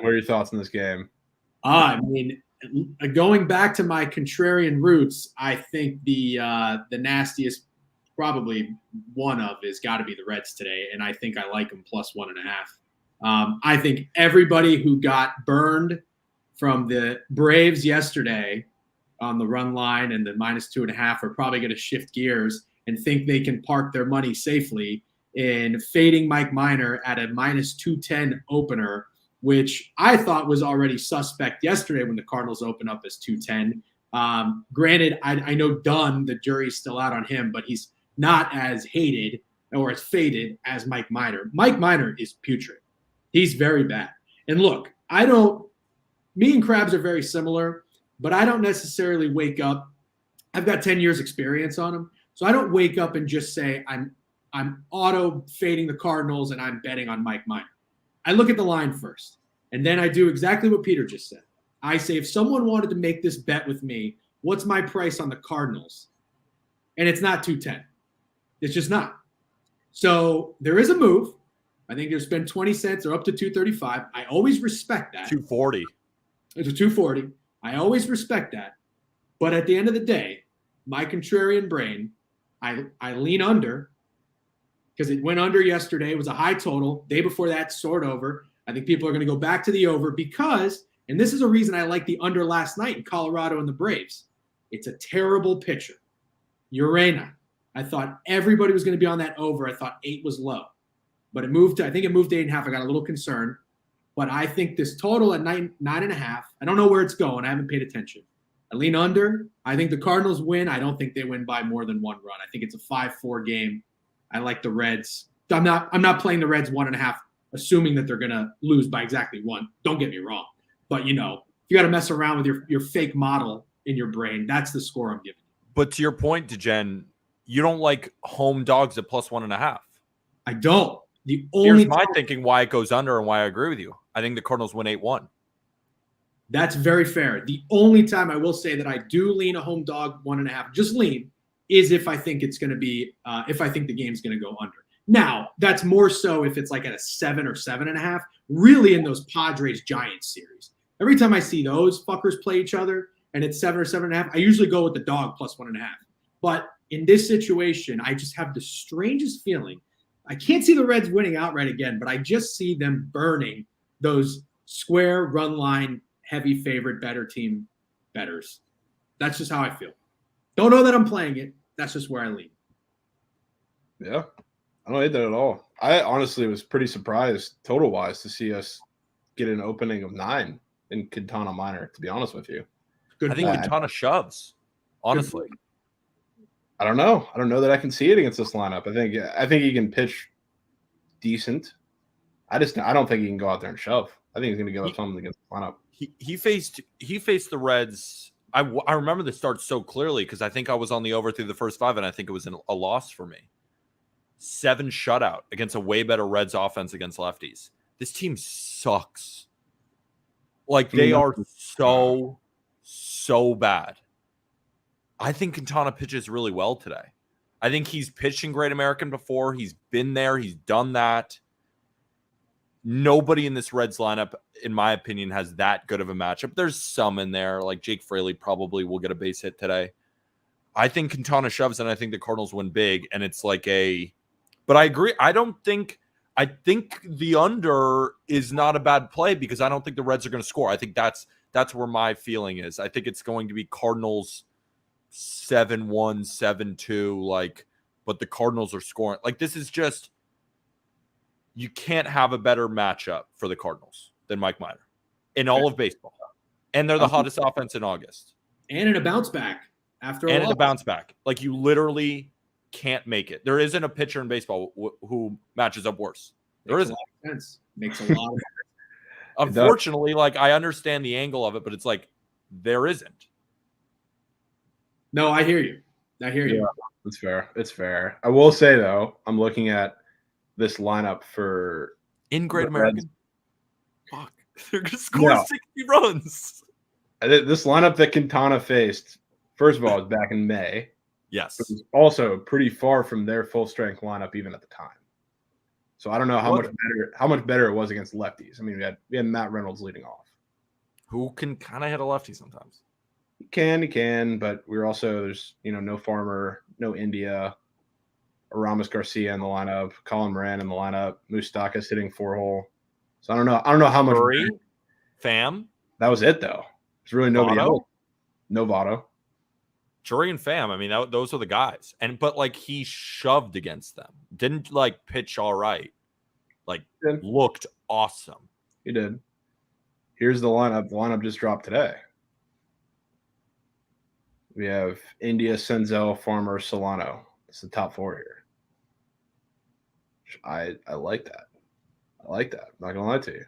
what are your thoughts on this game? I mean, going back to my contrarian roots, I think the nastiest, probably one of, is got to be the Reds today, and I think I like them plus 1.5. I think everybody who got burned from the Braves yesterday on the run line and the minus 2.5 are probably going to shift gears and think they can park their money safely in fading Mike Minor at a minus 210 opener, which I thought was already suspect yesterday when the Cardinals opened up as 210. Granted, I know Dunn, the jury's still out on him, but he's not as hated or as faded as Mike Minor. Mike Minor is putrid. He's very bad. And look, me and Krabs are very similar, but I don't necessarily wake up. I've got 10 years experience on him. So I don't wake up and just say I'm auto fading the Cardinals and I'm betting on Mike Minor. I look at the line first, and then I do exactly what Peter just said. I say, if someone wanted to make this bet with me, what's my price on the Cardinals? and it's not 210. It's just not. So there is a move. I think you spend 20 cents or up to 235. I always respect that. 240. It's a 240. I always respect that. But at the end of the day, my contrarian brain, I lean under because it went under yesterday. It was a high total. Day before that, soared over. I think people are going to go back to the over because, and this is a reason I like the under last night in Colorado and the Braves. It's a terrible pitcher. Urena. I thought everybody was going to be on that over. I thought 8 was low. But it moved to, I think it moved to 8.5. I got a little concerned. But I think this total at 9.5, I don't know where it's going. I haven't paid attention. I lean under. I think the Cardinals win. I don't think they win by more than 1 run. I think it's a 5-4 game. I like the Reds. I'm not playing the Reds 1.5, assuming that they're going to lose by exactly 1. Don't get me wrong. But, you got to mess around with your fake model in your brain. That's the score I'm giving. But to your point, DeGen, you don't like home dogs at plus 1.5. I don't. Here's my thinking why it goes under and why I agree with you. I think the Cardinals win 8-1. That's very fair. The only time I will say that I do lean a home dog 1.5, just lean, is if I think it's going to be, if I think the game's going to go under. Now, that's more so if it's like at a 7 or 7.5, really in those Padres Giants series. Every time I see those fuckers play each other and it's 7 or 7.5, I usually go with the dog plus 1.5. But in this situation, I just have the strangest feeling. I can't see the Reds winning outright again, but I just see them burning those square run line, heavy favorite, better team betters. That's just how I feel. Don't know that I'm playing it. That's just where I lean. Yeah, I don't hate that at all. I honestly was pretty surprised total-wise to see us get an opening of 9 in Quintana Minor, to be honest with you. I think Quintana shoves, honestly. I don't know. I don't know that I can see it against this lineup. I think he can pitch decent. I don't think he can go out there and shove. I think he's going to give up something against the lineup. He faced the Reds. I remember the start so clearly because I think I was on the over through the first 5, and I think it was a loss for me. 7 shutout against a way better Reds offense against lefties. This team sucks. Like, they are so bad. I think Quintana pitches really well today. I think he's pitched in Great American before. He's been there. He's done that. Nobody in this Reds lineup, in my opinion, has that good of a matchup. There's some in there, like Jake Fraley probably will get a base hit today. I think Quintana shoves, and I think the Cardinals win big. And it's like but I agree. I think the under is not a bad play because I don't think the Reds are going to score. I think that's where my feeling is. I think it's going to be Cardinals 7-1, 7-2, but the Cardinals are scoring. This is just, you can't have a better matchup for the Cardinals than Mike Minor in all of baseball. And they're the hottest offense in August. And in a bounce back after a bounce back. You literally can't make it. There isn't a pitcher in baseball who matches up worse. There isn't. Makes a lot of sense. Unfortunately, I understand the angle of it, but it's there isn't. No, I hear you. Yeah, it's fair. It's fair. I will say, though, I'm looking at this lineup for in Great American. Fuck. They're going to score 60 runs. This lineup that Quintana faced, first of all, is back in May. Yes. It was also pretty far from their full-strength lineup even at the time. So I don't know how much better it was against lefties. I mean, we had Matt Reynolds leading off. Who can kind of hit a lefty sometimes. He can, but there's no Farmer, no India, Aramis Garcia in the lineup, Colin Moran in the lineup, Moustakas hitting 4-hole. So I don't know how much. Pham. That was it though. There's really nobody else. No Votto. Drury and Pham. I mean, those are the guys. But he shoved against them. Didn't pitch all right. Looked awesome. He did. Here's the lineup. The lineup just dropped today. We have India, Senzel, Farmer, Solano. It's the top 4 here. I like that. I'm not gonna lie to you.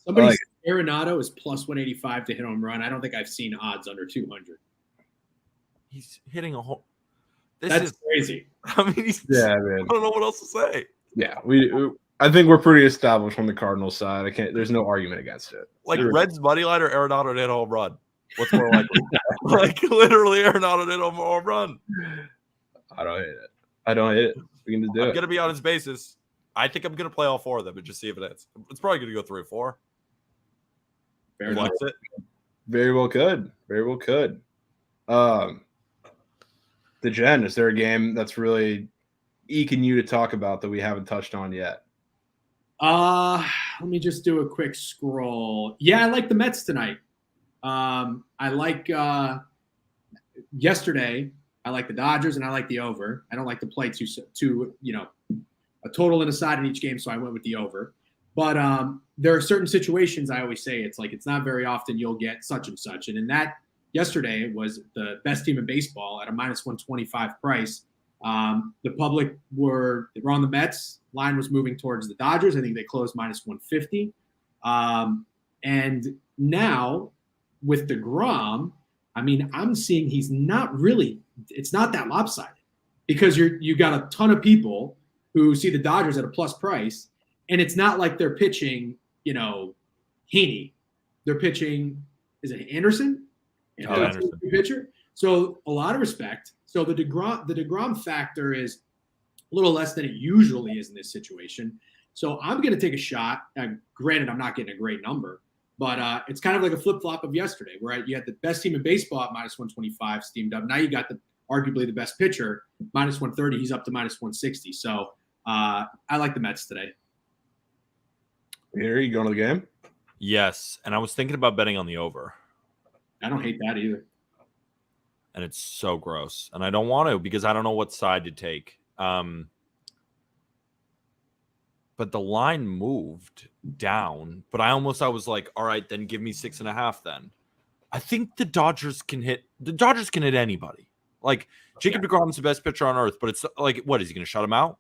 Somebody said Arenado is plus 185 to hit home run. I don't think I've seen odds under 200. He's hitting a home. That's crazy. I mean, man. I don't know what else to say. Yeah, I think we're pretty established on the Cardinals side. There's no argument against it. Reds money line or Arenado to hit a home run. What's more likely? Like literally Arenado did a home run. I don't hate it. I don't hate it. We can just do I'm it. gonna be on his basis. I think I'm gonna play all 4 of them and just see if it hits. It's probably gonna go 3 or 4. Fair Who enough. likes it? Very well could. Very well could. The Gen, is there a game that's really eking you to talk about that we haven't touched on yet? Let me just do a quick scroll. Yeah, I like the Mets tonight. I like yesterday. I like the Dodgers and I like the over. I don't like to play too a total and a side in each game, so I went with the over. But there are certain situations I always say it's like it's not very often you'll get such and such. And in that yesterday was the best team in baseball at a minus 125 price. The public were on the Mets. Line was moving towards the Dodgers. I think they closed minus 150. And now with DeGrom, I mean, I'm seeing he's not really. It's not that lopsided because you got a ton of people who see the Dodgers at a plus price, and it's not like they're pitching, Heaney. They're pitching. Is it Anderson? Anderson. Pitcher. So a lot of respect. So the DeGrom factor is a little less than it usually is in this situation. So I'm going to take a shot. Granted, I'm not getting a great number, but it's kind of like a flip-flop of yesterday, where you had the best team in baseball at minus 125 steamed up. Now you got arguably the best pitcher, minus 130. He's up to minus 160. So I like the Mets today. Here, you going to the game? Yes, and I was thinking about betting on the over. I don't hate that either. And it's so gross. And I don't want to because I don't know what side to take. But the line moved down. But I was like, all right, then give me 6.5 then. I think the Dodgers can hit anybody. Like Jacob DeGrom's the best pitcher on earth, but it's like, what, is he going to shut him out?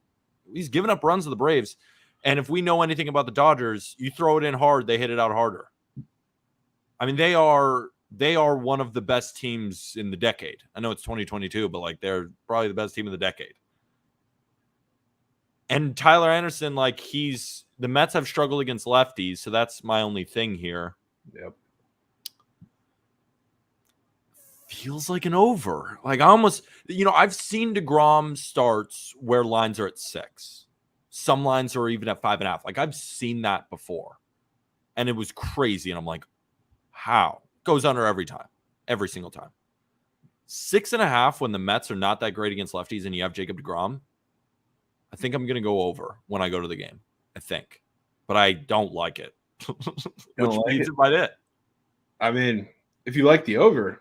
He's giving up runs to the Braves. And if we know anything about the Dodgers, you throw it in hard, they hit it out harder. I mean, they are one of the best teams in the decade. I know it's 2022, but like they're probably the best team of the decade. And Tyler Anderson, like the Mets have struggled against lefties, so that's my only thing here. Yep. Feels like an over. Like I almost, I've seen DeGrom starts where lines are at 6. Some lines are even at 5.5. Like I've seen that before. And it was crazy. And I'm like, how? Goes under every time. Every single time. 6.5 when the Mets are not that great against lefties and you have Jacob DeGrom. I think I'm going to go over when I go to the game. I think. But I don't like it. Which means it might hit. I mean, if you like the over,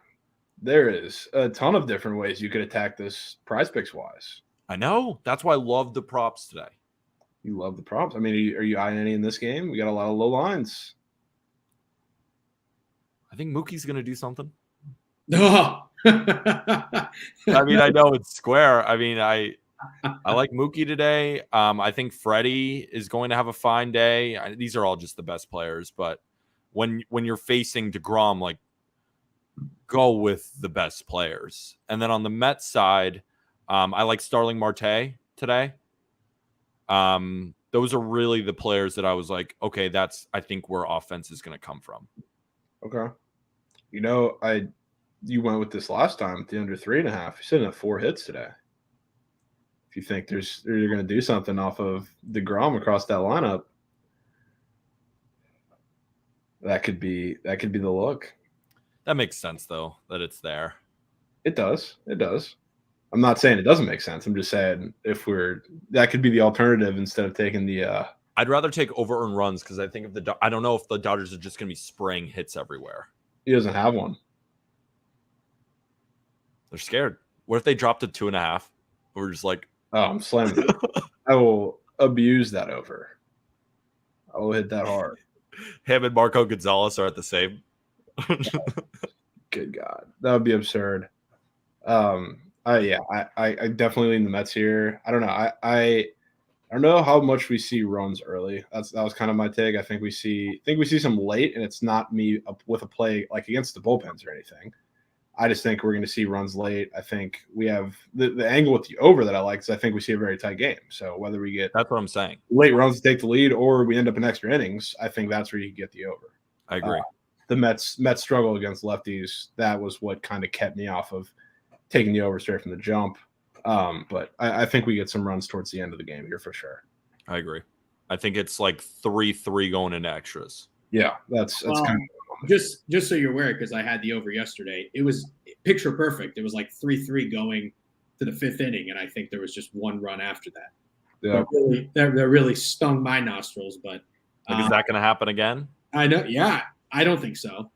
there is a ton of different ways you could attack this prize picks wise. I know. That's why I love the props today. You love the props. I mean, are you eyeing any in this game? We got a lot of low lines. I think Mookie's going to do something. Oh. I mean, I know it's square. I mean, I like Mookie today. I think Freddie is going to have a fine day. These are all just the best players, but when you're facing DeGrom, like, go with the best players. And then on the Mets side, I like Starling Marte today. Those are really the players that I was like, okay, I think where offense is going to come from. Okay. You went with this last time, the under 3.5. You're sitting at 4 hits today. If you think you're going to do something off of DeGrom across that lineup, that could be the look. That makes sense though, that it's there. It does. I'm not saying it doesn't make sense. I'm just saying that could be the alternative instead of taking the. I'd rather take over earned runs because I think I don't know if the Dodgers are just going to be spraying hits everywhere. He doesn't have one. They're scared. What if they dropped to 2.5? We're just like, oh, I'm slamming it. I will abuse that over. I will hit that hard. Him and Marco Gonzalez are at the same. Good God, that would be absurd. I definitely lean the Mets here. I don't know. I don't know how much we see runs early. That was kind of my take. I think we see some late, and it's not me with a play like against the bullpens or anything. I just think we're going to see runs late. I think we have the angle with the over that I like is I think we see a very tight game. So whether we get that's what I'm saying, late runs to take the lead or we end up in extra innings, I think that's where you get the over. I agree. the Mets struggle against lefties, that was what kind of kept me off of taking the over straight from the jump. But I think we get some runs towards the end of the game here for sure. I agree. I think it's like 3-3 going into extras. Yeah, that's kind of just so you're aware, because I had the over yesterday. It was picture perfect. It was like 3-3 going to the 5th inning, and I think there was just one run after that. Yeah, that really stung my nostrils. But is that going to happen again? I know. Yeah, I don't think so.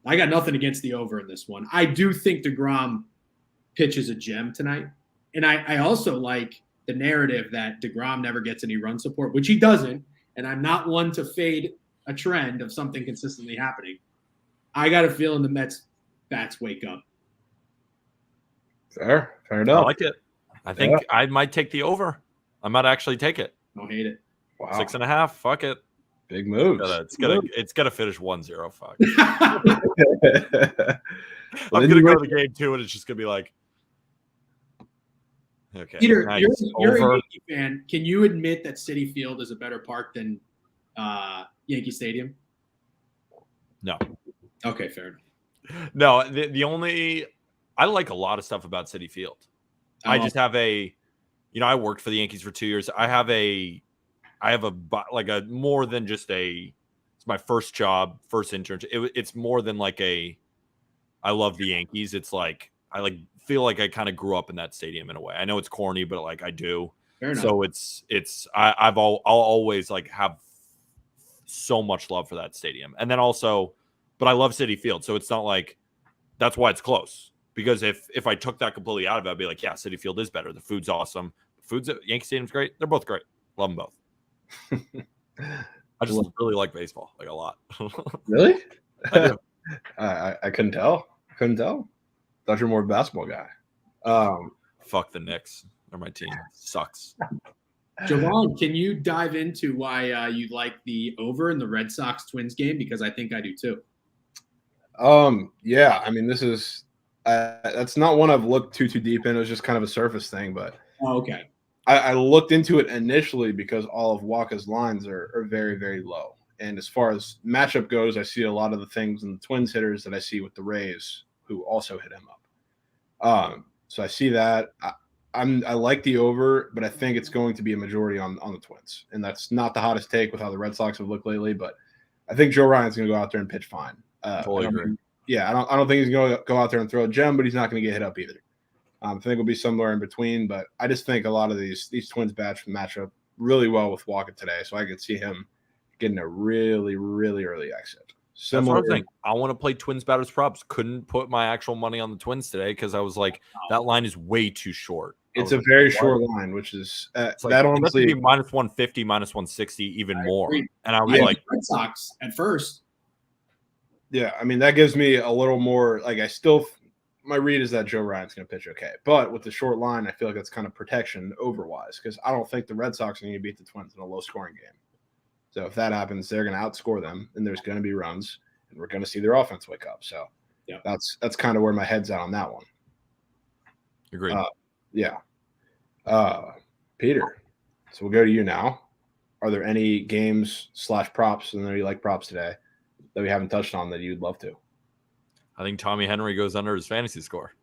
I got nothing against the over in this one. I do think DeGrom pitches a gem tonight, and I also like the narrative that DeGrom never gets any run support, which he doesn't. And I'm not one to fade a trend of something consistently happening. I got a feeling the Mets bats wake up. fair enough. I like it. I think I might take the over. I might actually take it. Don't hate it. Wow, 6.5. Fuck it. big moves. It's gonna finish 1-0. Fuck. Well, I'm gonna go to the game too, and it's just gonna be like, okay. Peter, nice. you're Over. a Yankee fan. Can you admit that Citi Field is a better park than Yankee Stadium? No. Okay, fair enough. No, the only I like a lot of stuff about Citi Field. I just have I worked for the Yankees for 2 years. I have a more than just it's my first job, first internship. It's more than like I love the Yankees. It's like I feel like I kind of grew up in that stadium in a way. I know it's corny, but like I do. Fair enough. So I'll always like have so much love for that stadium. And then also, but I love Citi Field, so it's not like that's why it's close. Because if I took that completely out of it, I'd be like, yeah, Citi Field is better. The food's awesome. Yankee Stadium's great. They're both great. Love them both. I just really like baseball, like a lot. Really? I do. I couldn't tell. Thought you're more of a basketball guy. Fuck the Knicks. They're my team. Sucks. Jovan, can you dive into why you like the over in the Red Sox Twins game? Because I think I do too. Yeah. I mean, this is that's not one I've looked too deep in. It was just kind of a surface thing, but Okay. I looked into it initially because all of Waka's lines are very, very low. And as far as matchup goes, I see a lot of the things in the Twins hitters that I see with the Rays, who also hit him up. So I see that. I like the over, but I think it's going to be a majority on the Twins. And that's not the hottest take with how the Red Sox have looked lately, but I think Joe Ryan's going to go out there and pitch fine. Totally agree. Yeah, I don't think he's going to go out there and throw a gem, but he's not going to get hit up either. I think it'll be somewhere in between, but I just think a lot of these Twins bats match up really well with Waka today, so I could see him getting a really, really early exit. That's what I think. I want to play Twins batters props. Couldn't put my actual money on the Twins today because I was like, that line is way too short. It's a very short line, which is that honestly be minus 150, minus 160, even more. Agree. And I was like, Red Sox at first. Yeah, I mean that gives me a little more. Like my read is that Joe Ryan's going to pitch okay, but with the short line, I feel like that's kind of protection overwise because I don't think the Red Sox are going to beat the Twins in a low-scoring game. So if that happens, they're going to outscore them, and there's going to be runs, and we're going to see their offense wake up. So yeah, that's kind of where my head's at on that one. Agreed. Yeah. Peter, so we'll go to you now. Are there any games / props, and I know you like props today, that we haven't touched on that you'd love to? I think Tommy Henry goes under his fantasy score.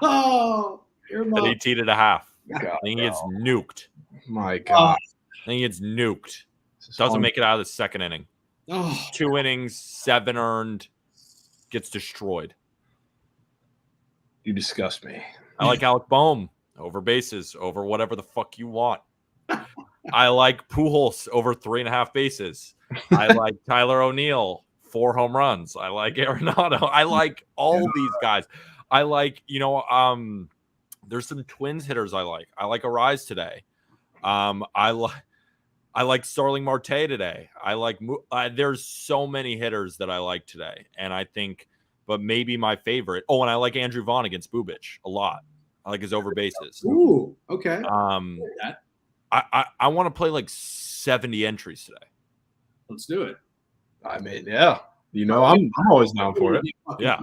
Oh, At 18.5. I think he gets nuked. My God. I think he gets nuked. Doesn't make it out of the second inning. 2 innings, 7 earned, gets destroyed. You disgust me. I like Alec Boehm over bases, over whatever the fuck you want. I like Pujols over 3.5 bases. I like Tyler O'Neill, 4 home runs. I like Arenado. I like all these guys. I like, there's some Twins hitters I like. I like Arise today. I like Starling Marte today. I like there's so many hitters that I like today, and I think, but maybe my favorite. Oh, and I like Andrew Vaughn against Bubic a lot. I like his over bases. Ooh, okay. I want to play like 70 entries today. Let's do it. I mean, yeah. I'm always down for it. Yeah.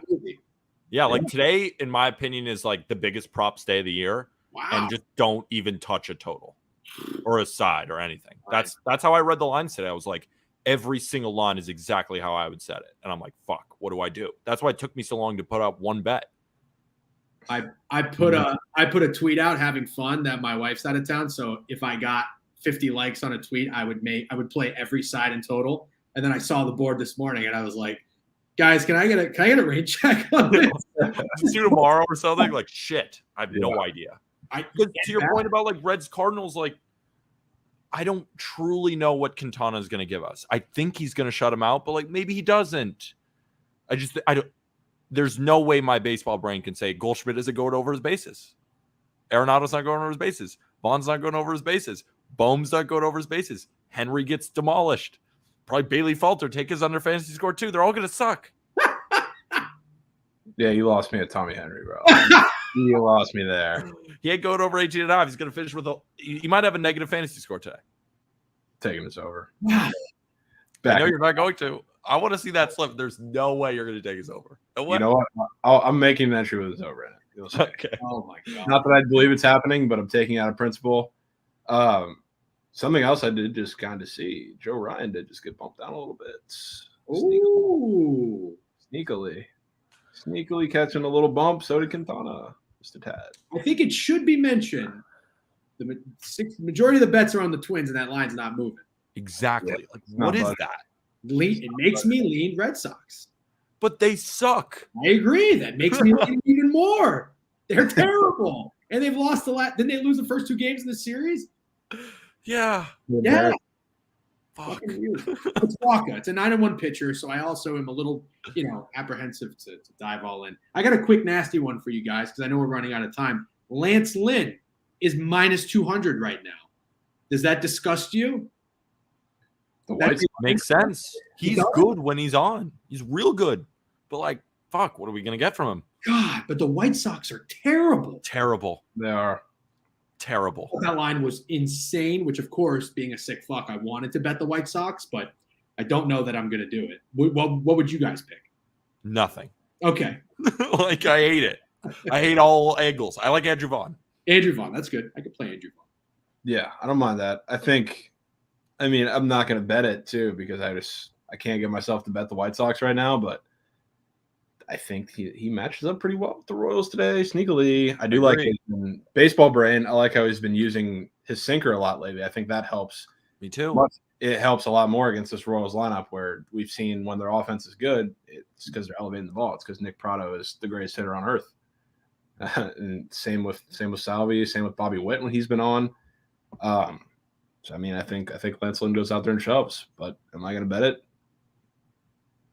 Yeah, like today, in my opinion, is like the biggest props day of the year. Wow. And just don't even touch a total or a side or anything. That's how I read the lines today. I was like, every single line is exactly how I would set it. And I'm like, fuck, what do I do? That's why it took me so long to put up one bet. I put a tweet out having fun that my wife's out of town. So if I got 50 likes on a tweet, I would play every side in total. And then I saw the board this morning and I was like, guys, can I get a rain check on this? Just do tomorrow or something? Like, shit, I have no idea. To your point about like Reds Cardinals, like, I don't truly know what Quintana is going to give us. I think he's going to shut him out, but like maybe he doesn't. I don't. There's no way my baseball brain can say Goldschmidt isn't going over his bases. Arenado's not going over his bases. Vaughn's not going over his bases. Bohm's not going over his bases. Henry gets demolished. Probably Bailey Falter take his under fantasy score too. They're all going to suck. Yeah, you lost me at Tommy Henry, bro. You lost me there. He ain't going over 18.5. He's going to finish with he might have a negative fantasy score today. Taking this over. I know you're not going to. I want to see that slip. There's no way you're going to take his over. You know what? I'm making an entry with his over in it. You'll see. Okay. Oh my god. Not that I believe it's happening, but I'm taking out a principle. Something else I did just kind of see. Joe Ryan did just get bumped down a little bit. Ooh. Sneakily catching a little bump. So did Quintana. Just a tad. I think it should be mentioned. The majority of the bets are on the Twins, and that line's not moving. Exactly. Yeah, like, what is that? It makes me lean Red Sox. But they suck. I agree. That makes me lean even more. They're terrible. And they've lost didn't they lose the first 2 games in the series? Yeah. Yeah. Fuck. It's Waka. It's a 9-1 pitcher, so I also am a little, apprehensive to dive all in. I got a quick nasty one for you guys because I know we're running out of time. Lance Lynn is minus 200 right now. Does that disgust you? That makes sense. He's good when he's on. He's real good. But like, fuck, what are we gonna get from him? God, but the White Sox are terrible. Terrible. They are. Terrible. That line was insane, which of course, being a sick fuck, I wanted to bet the White Sox, but I don't know that I'm going to do it. What would you guys pick? Nothing. Okay. Like, I hate it. I hate all angles. I like Andrew Vaughn. Andrew Vaughn. That's good. I could play Andrew Vaughn. Yeah, I don't mind that. I'm not going to bet it too because I can't get myself to bet the White Sox right now, but I think he matches up pretty well with the Royals today, sneakily. I do like his baseball brain. I like how he's been using his sinker a lot lately. I think that helps. Me too. But it helps a lot more against this Royals lineup where we've seen when their offense is good, it's because they're elevating the ball. It's because Nick Pratto is the greatest hitter on earth. And same with Salvi, same with Bobby Witt when he's been on. I think Lance Lynn goes out there and shoves. But am I going to bet it?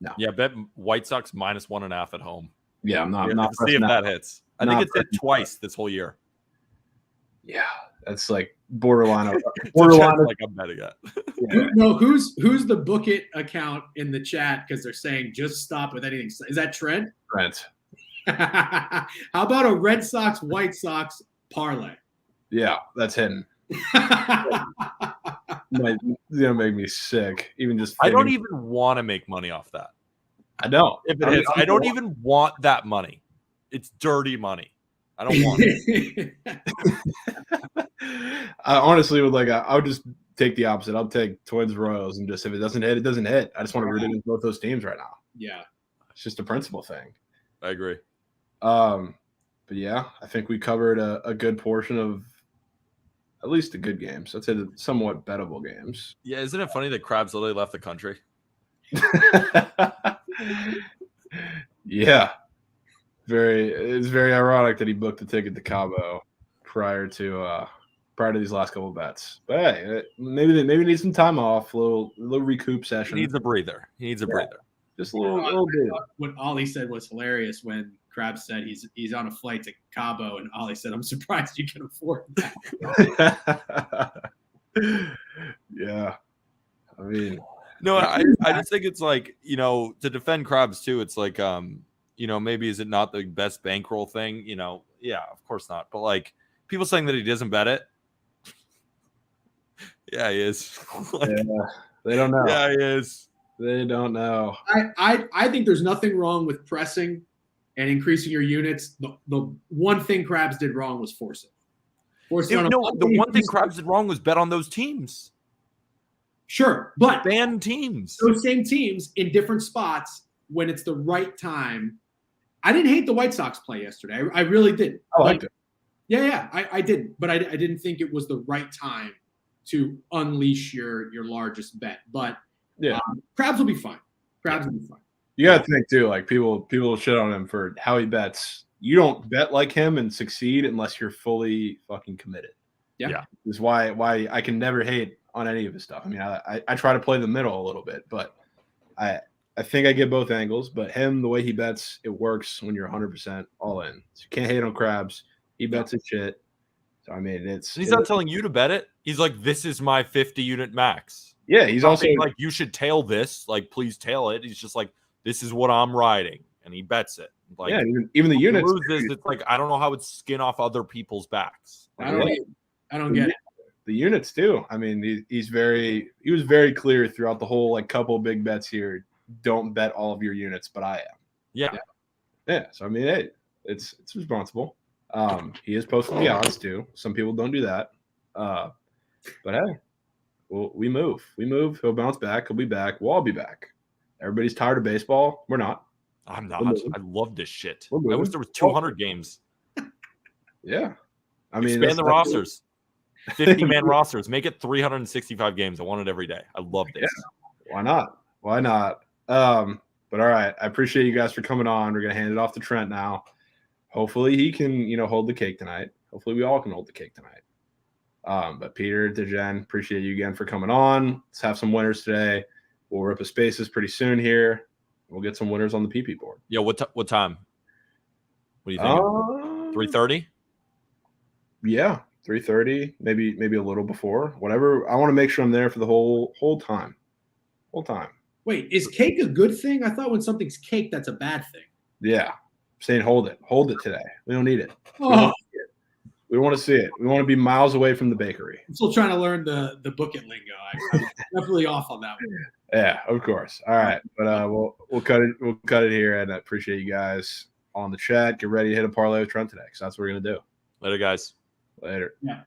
No. Yeah, bet White Sox minus 1.5 at home. Yeah, I'm not see if that hits. I think it's hit twice this whole year. Yeah, that's like borderline. Like I'm betting it. Yeah. No, who's the Book It account in the chat because they're saying just stop with anything. Is that Trent? Trent. How about a Red Sox White Sox parlay? Yeah, that's hidden. Might make me sick. Even just I don't even want to make money off that. I don't. If it is, I don't even want that money. It's dirty money. I don't want it. I honestly would I would just take the opposite. I'll take Twins Royals and just if it doesn't hit, it doesn't hit. I just want to root against both those teams right now. Yeah. It's just a principle thing. I agree. But yeah, I think we covered a good portion of at least the good games. I'd say the somewhat bettable games. Yeah, isn't it funny that Krabs literally left the country? Yeah. It's very ironic that he booked the ticket to Cabo prior to these last couple of bets. But hey, maybe they need some time off, a little recoup session. He needs a breather. Just a little bit. What Ollie said was hilarious when Krabs said he's on a flight to Cabo, and Ollie said, "I'm surprised you can afford that." Yeah, I mean, no, I just think it's like to defend Krabs too. It's like maybe is it not the best bankroll thing? Yeah, of course not. But like people saying that he doesn't bet it. Yeah, he is. They don't know. Yeah, he is. They don't know. I think there's nothing wrong with pressing and increasing your units. The one thing Krabs did wrong was force it. The one thing Krabs did wrong was bet on those teams. Sure, but Banned teams. those same teams in different spots when it's the right time. I didn't hate the White Sox play yesterday. I really didn't. I liked it. Yeah, I didn't. But I didn't think it was the right time to unleash your largest bet. But Krabs will be fine. Krabs will be fine. You got to think too, like people shit on him for how he bets. You don't bet like him and succeed unless you're fully fucking committed. Yeah. This is why I can never hate on any of his stuff. I mean, I try to play the middle a little bit, but I think I get both angles. But him, the way he bets, it works when you're 100% all in. So you can't hate on Krabs. He bets his shit. So I mean, he's not telling you to bet it. He's like, this is my 50 unit max. Yeah, he's also like, you should tail this. Like, please tail it. He's just like, this is what I'm riding, and he bets it. Like, yeah, even the units loses. It's like, I don't know how it's skin off other people's backs. I don't get it. The units too. I mean, he was very clear throughout the whole like couple big bets here. Don't bet all of your units, but I am. Yeah. So I mean, hey, it's responsible. He is posting the odds too. Some people don't do that. But hey, well, we move. He'll bounce back. He'll be back. We'll all be back. Everybody's tired of baseball. We're not. I'm not. I love this shit. I moving. wish there was 200 games. Yeah. I mean, expand the rosters. 50-man rosters. Make it 365 games. I want it every day. I love this. Yeah. Why not? But all right. I appreciate you guys for coming on. We're gonna hand it off to Trent now. Hopefully he can, hold the cake tonight. Hopefully we all can hold the cake tonight. But Peter, DeGen, appreciate you again for coming on. Let's have some winners today. We'll rip a spaces pretty soon here. We'll get some winners on the PP board. Yeah, what time? What do you think? 3:30? Yeah, 3:30, maybe a little before. Whatever. I want to make sure I'm there for the whole time. Wait, is cake a good thing? I thought when something's cake, that's a bad thing. Yeah. I'm saying hold it today. We don't need it. Oh. We want to see it. We want to be miles away from the bakery. I'm still trying to learn the book it lingo. I'm definitely off on that one. Yeah, of course. All right, but we'll cut it. We'll cut it here, and I appreciate you guys on the chat. Get ready to hit a parlay with Trent today, because that's what we're gonna do. Later, guys. Later. Yeah.